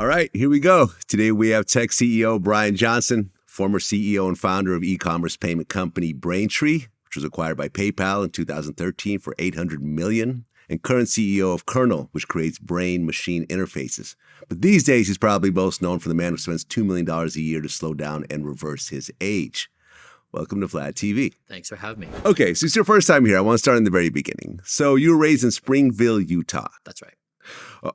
All right, here we go. Today we have tech CEO Bryan Johnson, former CEO and founder of e-commerce payment company Braintree, which was acquired by PayPal in 2013 for $800 million, and current CEO of Kernel, which creates brain-machine interfaces. But these days, he's probably most known for the man who spends $2 million a year to slow down and reverse his age. Welcome to Vlad TV. Thanks for having me. Okay, so it's your first time here. I want to start in the very beginning. So you were raised in Springville, Utah. That's right.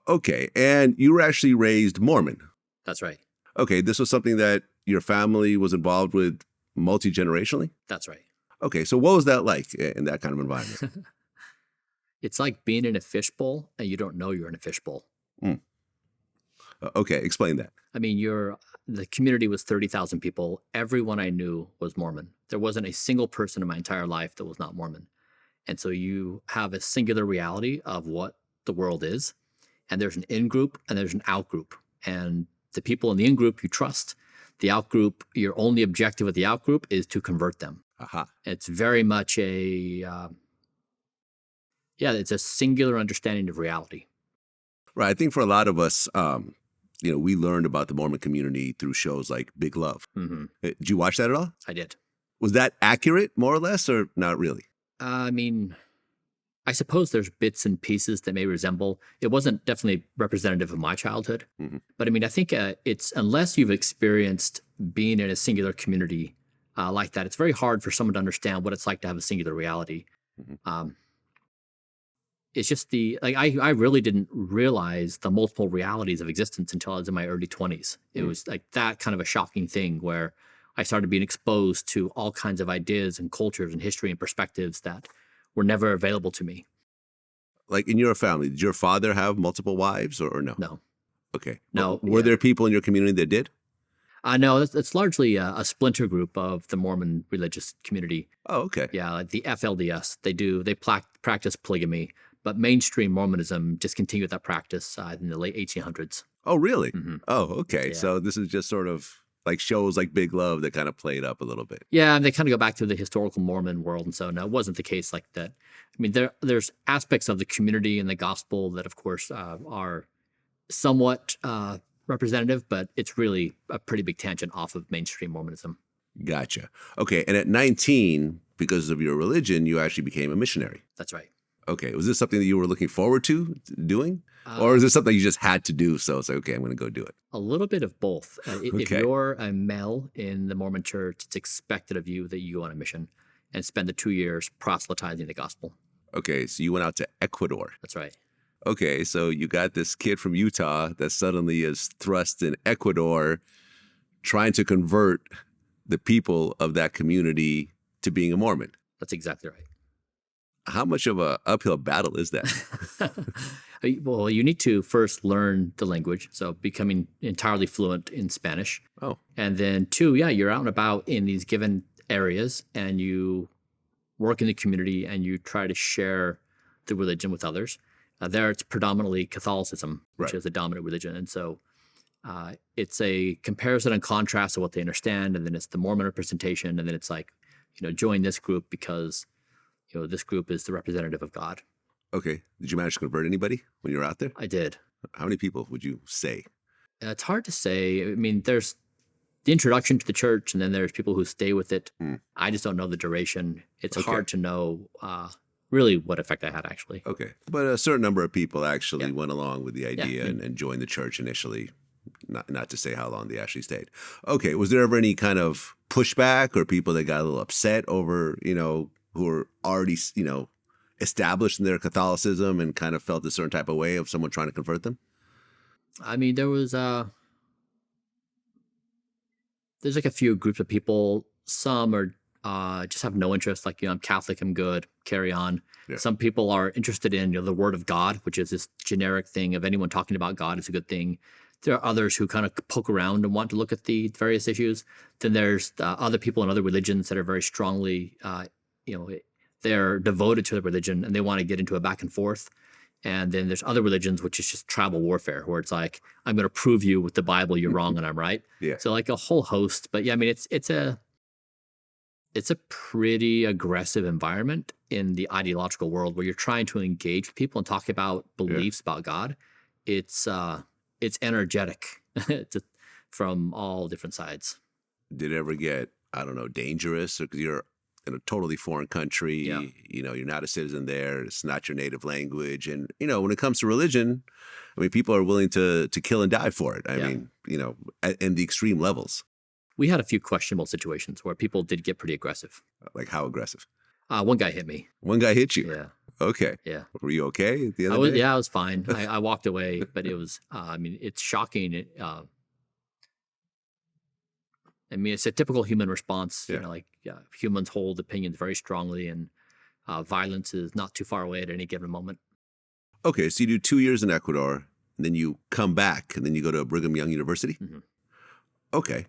Okay, and you were actually raised Mormon. That's right. Okay, this was something that your family was involved with multi-generationally? That's right. Okay, so what was that like in that kind of environment? It's like being in a fishbowl and you don't know you're in a fishbowl. Okay, explain that. I mean, the community was 30,000 people. Everyone I knew was Mormon. There wasn't a single person in my entire life that was not Mormon. And so you have a singular reality of what the world is. And there's an in-group and there's an out-group. And the people in the in-group you trust. The out-group, your only objective with the out-group is to convert them. Aha. It's very much it's a singular understanding of reality. Right, I think for a lot of us, we learned about the Mormon community through shows like Big Love. Mm-hmm. Did you watch that at all? I did. Was that accurate, more or less, or not really? I mean, I suppose there's bits and pieces that may resemble. It wasn't definitely representative of my childhood. Mm-hmm. But I mean, I think it's, unless you've experienced being in a singular community like that, it's very hard for someone to understand what it's like to have a singular reality. Mm-hmm. It's just I really didn't realize the multiple realities of existence until I was in my early 20s. It was like that kind of a shocking thing where I started being exposed to all kinds of ideas and cultures and history and perspectives that were never available to me. Like in your family, did your father have multiple wives or no? No. Okay. No. Were there people in your community that did? No, it's largely a splinter group of the Mormon religious community. Oh, okay. Yeah, like the FLDS. They practice polygamy, but mainstream Mormonism discontinued that practice in the late 1800s. Oh, really? Mm-hmm. Oh, okay. Yeah. So this is just sort of like shows like Big Love that kind of played up a little bit. Yeah, and they kind of go back to the historical Mormon world, and so no, it wasn't the case like that. I mean, there's aspects of the community and the gospel that, of course, are somewhat representative, but it's really a pretty big tangent off of mainstream Mormonism. Gotcha. Okay, and at 19, because of your religion, you actually became a missionary. That's right. Okay, was this something that you were looking forward to doing? Or is this something you just had to do, so it's like, okay, I'm going to go do it? A little bit of both. If Okay. you're a male in the Mormon church, it's expected of you that you go on a mission and spend the 2 years proselytizing the gospel. Okay, so you went out to Ecuador. That's right. Okay, so you got this kid from Utah that suddenly is thrust in Ecuador trying to convert the people of that community to being a Mormon. That's exactly right. How much of a uphill battle is that? Well, you need to first learn the language, so becoming entirely fluent in Spanish. Oh. And then 2, you're out and about in these given areas, and you work in the community, and you try to share the religion with others. There, it's predominantly Catholicism, which Right. is the dominant religion. And so it's a comparison and contrast of what they understand, and then it's the Mormon representation, and then it's like, join this group because this group is the representative of God. Okay, did you manage to convert anybody when you were out there? I did. How many people would you say? It's hard to say. I mean, there's the introduction to the church, and then there's people who stay with it. I just don't know the duration. It's hard to know really what effect I had, actually. Okay, but a certain number of people actually Yeah. went along with the idea Yeah. and joined the church initially, not to say how long they actually stayed. Okay, was there ever any kind of pushback or people that got a little upset over, who were already, established in their Catholicism and kind of felt a certain type of way of someone trying to convert them? I mean, there's like a few groups of people. Some are just have no interest, like, I'm Catholic, I'm good, carry on. Yeah. Some people are interested in the word of God, which is this generic thing of anyone talking about God is a good thing. There are others who kind of poke around and want to look at the various issues. Then there's other people in other religions that are very strongly, they're devoted to the religion and they want to get into a back and forth. And then there's other religions, which is just tribal warfare, where it's like, I'm going to prove you with the Bible you're wrong and I'm right. Yeah. So like a whole host. But yeah, I mean, it's a pretty aggressive environment in the ideological world where you're trying to engage people and talk about beliefs about God. It's it's energetic from all different sides. Did it ever get, I don't know, dangerous? Because you're in a totally foreign country, Yeah. You're not a citizen there. It's not your native language. And, when it comes to religion, I mean, people are willing to kill and die for it. I mean, in the extreme levels. We had a few questionable situations where people did get pretty aggressive. Like how aggressive? One guy hit me. One guy hit you? Yeah. Okay. Yeah. Were you okay at the end of the day? Yeah, I was fine. I walked away, but it was, it's shocking. It's a typical human response. Yeah. Humans hold opinions very strongly, and violence is not too far away at any given moment. Okay, so you do 2 years in Ecuador, and then you come back, and then you go to Brigham Young University? Mm-hmm. Okay.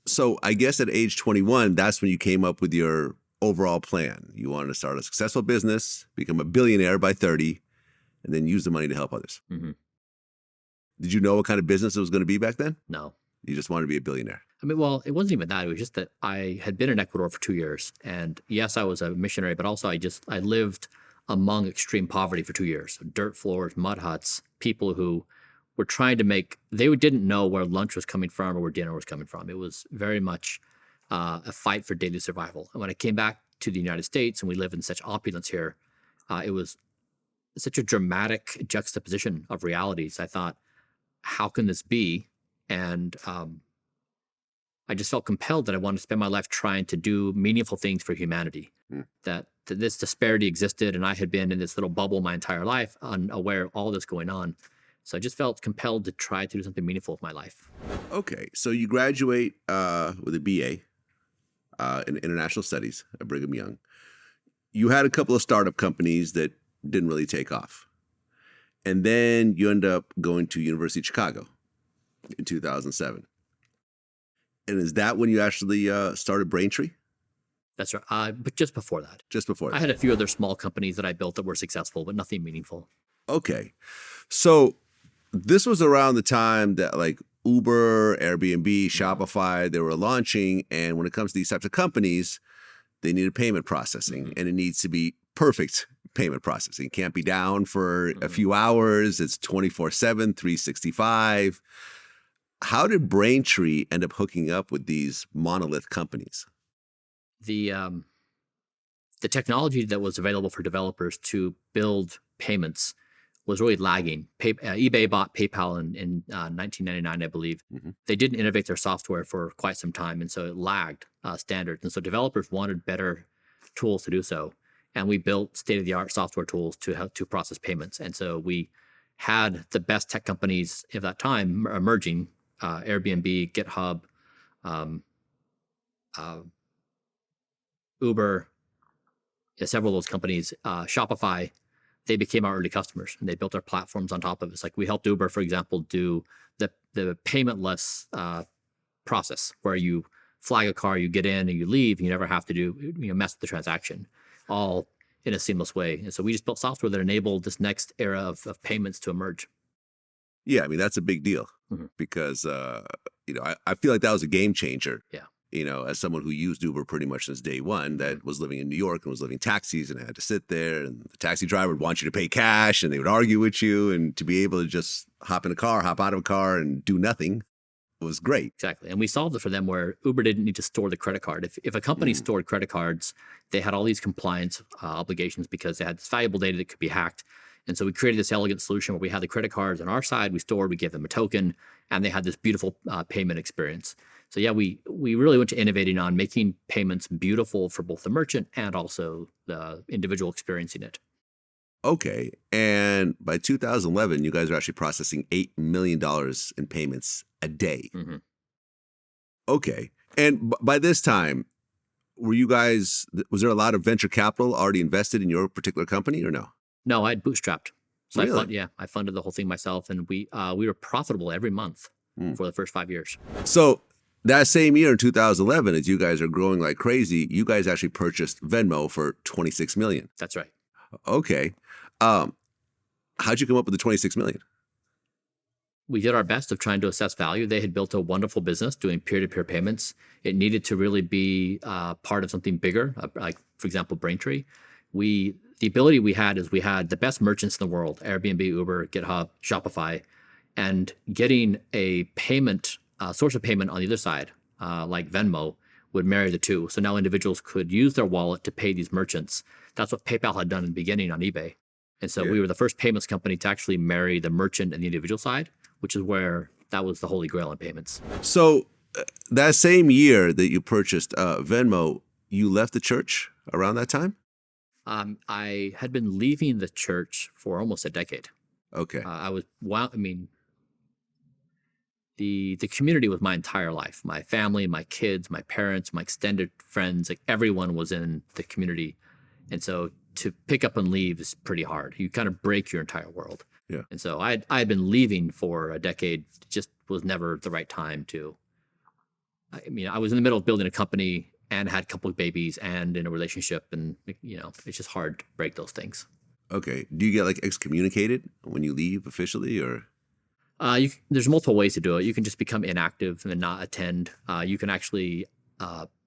So I guess at age 21, that's when you came up with your overall plan. You wanted to start a successful business, become a billionaire by 30, and then use the money to help others. Mm-hmm. Did you know what kind of business it was going to be back then? No. You just wanted to be a billionaire? Well, it wasn't even that. It was just that I had been in Ecuador for 2 years. And yes, I was a missionary, but also I lived among extreme poverty for 2 years. So dirt floors, mud huts, people who were trying to they didn't know where lunch was coming from or where dinner was coming from. It was very much a fight for daily survival. And when I came back to the United States and we live in such opulence here, it was such a dramatic juxtaposition of realities. I thought, how can this be? And I just felt compelled that I wanted to spend my life trying to do meaningful things for humanity. That this disparity existed, and I had been in this little bubble my entire life, unaware of all this going on. So I just felt compelled to try to do something meaningful with my life. Okay, so you graduate with a BA in International Studies at Brigham Young. You had a couple of startup companies that didn't really take off. And then you end up going to University of Chicago in 2007. And is that when you actually started Braintree? That's right. But just before that. Just before that. I had a few other small companies that I built that were successful, but nothing meaningful. Okay. So this was around the time that like Uber, Airbnb, Shopify, they were launching. And when it comes to these types of companies, they needed payment processing, and it needs to be perfect payment processing. It can't be down for a few hours. It's 24/7, 365. How did Braintree end up hooking up with these monolith companies? The technology that was available for developers to build payments was really lagging. eBay bought PayPal in 1999, I believe. Mm-hmm. They didn't innovate their software for quite some time, and so it lagged standards. And so developers wanted better tools to do so. And we built state-of-the-art software tools to help to process payments. And so we had the best tech companies of that time emerging, Airbnb, GitHub, Uber, several of those companies, Shopify. They became our early customers, and they built our platforms on top of it. It's like we helped Uber, for example, do the paymentless process where you flag a car, you get in and you leave, and you never have to mess with the transaction, all in a seamless way. And so we just built software that enabled this next era of payments to emerge. Yeah, I mean, that's a big deal because, I feel like that was a game changer. Yeah. As someone who used Uber pretty much since day one, that was living in New York and was living taxis and had to sit there, and the taxi driver would want you to pay cash and they would argue with you, and to be able to just hop in a car, hop out of a car and do nothing was great. Exactly. And we solved it for them where Uber didn't need to store the credit card. If a company stored credit cards, they had all these compliance obligations because they had this valuable data that could be hacked. And so we created this elegant solution where we had the credit cards on our side, we stored, we gave them a token, and they had this beautiful payment experience. So yeah, we really went to innovating on making payments beautiful for both the merchant and also the individual experiencing it. Okay. And by 2011, you guys are actually processing $8 million in payments a day. Mm-hmm. Okay. And by this time, was there a lot of venture capital already invested in your particular company or no? No, I had bootstrapped. So Really? I funded the whole thing myself, and we were profitable every month for the first 5 years. So that same year in 2011, as you guys are growing like crazy, you guys actually purchased Venmo for $26 million. That's right. Okay. How'd you come up with the $26 million? We did our best of trying to assess value. They had built a wonderful business doing peer-to-peer payments. It needed to really be part of something bigger, like, for example, Braintree. the ability we had is we had the best merchants in the world: Airbnb, Uber, GitHub, Shopify, and getting a payment source of payment on the other side, like Venmo, would marry the two. So now individuals could use their wallet to pay these merchants. That's what PayPal had done in the beginning on eBay. And so we were the first payments company to actually marry the merchant and the individual side, which is where that was the holy grail in payments. So that same year that you purchased Venmo, you left the church around that time? I had been leaving the church for almost a decade. Okay. The community was my entire life. My family, my kids, my parents, my extended friends, like everyone was in the community. And so to pick up and leave is pretty hard. You kind of break your entire world. Yeah. And so I had been leaving for a decade. It just was never the right time to. I was in the middle of building a company and had a couple of babies and in a relationship, and it's just hard to break those things. Okay. Do you get like excommunicated when you leave officially, or? There's multiple ways to do it. You can just become inactive and not attend. You can actually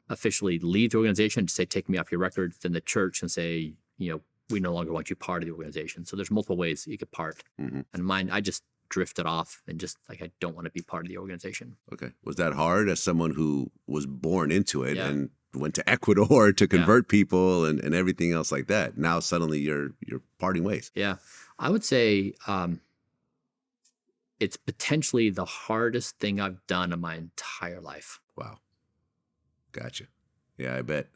officially leave the organization, just say, take me off your record. Then the church and say, we no longer want you part of the organization. So there's multiple ways you could part. Mm-hmm. And mine, I just drifted off and just I don't want to be part of the organization. Okay. Was that hard as someone who was born into it and went to Ecuador to convert people and everything else like that? Now suddenly you're parting ways. Yeah. I would say it's potentially the hardest thing I've done in my entire life. Wow. Gotcha. Yeah, I bet.